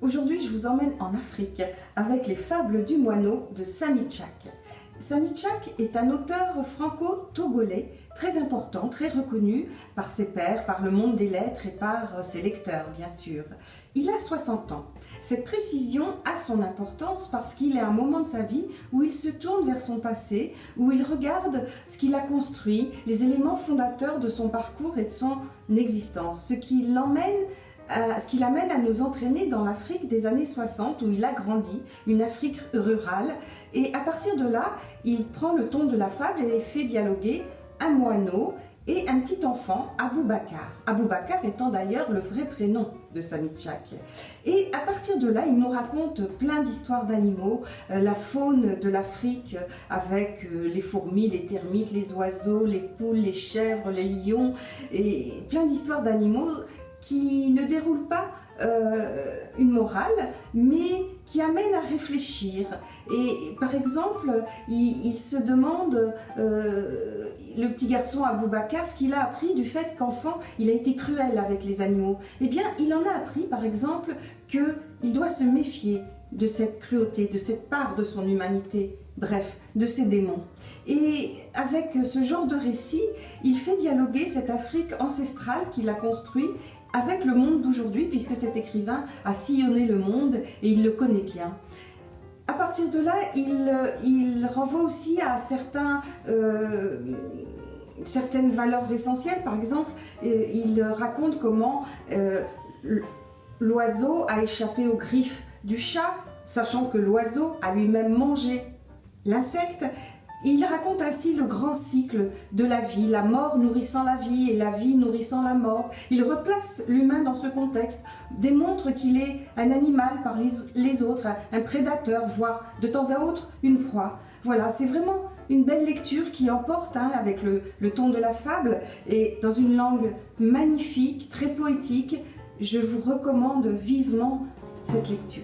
Aujourd'hui, je vous emmène en Afrique avec les fables du moineau de Samy Tchak. Samy Tchak est un auteur franco-togolais très important, très reconnu par ses pairs, par le monde des lettres et par ses lecteurs, bien sûr. Il a 60 ans. Cette précision a son importance parce qu'il est à un moment de sa vie où il se tourne vers son passé, où il regarde ce qu'il a construit, les éléments fondateurs de son parcours et de son existence, ce qui l'amène à nous entraîner dans l'Afrique des années 60 où il a grandi, une Afrique rurale. Et à partir de là, il prend le ton de la fable et fait dialoguer un moineau et un petit enfant, Aboubacar. Aboubacar étant d'ailleurs le vrai prénom de Samy Tchak. Et à partir de là, il nous raconte plein d'histoires d'animaux, la faune de l'Afrique avec les fourmis, les termites, les oiseaux, les poules, les chèvres, les lions, et plein d'histoires d'animaux qui ne déroulent pas une morale, mais qui amènent à réfléchir. Et par exemple, il se demande, le petit garçon Aboubacar, ce qu'il a appris du fait qu'enfant, il a été cruel avec les animaux. Eh bien, il en a appris, par exemple, qu'il doit se méfier de cette cruauté, de cette part de son humanité, bref, de ses démons. Et avec ce genre de récit, il fait dialoguer cette Afrique ancestrale qu'il a construite avec le monde d'aujourd'hui, puisque cet écrivain a sillonné le monde et il le connaît bien. À partir de là, il renvoie aussi à certaines valeurs essentielles. Par exemple, il raconte comment l'oiseau a échappé aux griffes du chat, sachant que l'oiseau a lui-même mangé l'insecte. Il raconte ainsi le grand cycle de la vie, la mort nourrissant la vie et la vie nourrissant la mort. Il replace l'humain dans ce contexte, démontre qu'il est un animal par les autres, un prédateur, voire de temps à autre une proie. Voilà, c'est vraiment une belle lecture qui emporte avec le ton de la fable et dans une langue magnifique, très poétique. Je vous recommande vivement cette lecture.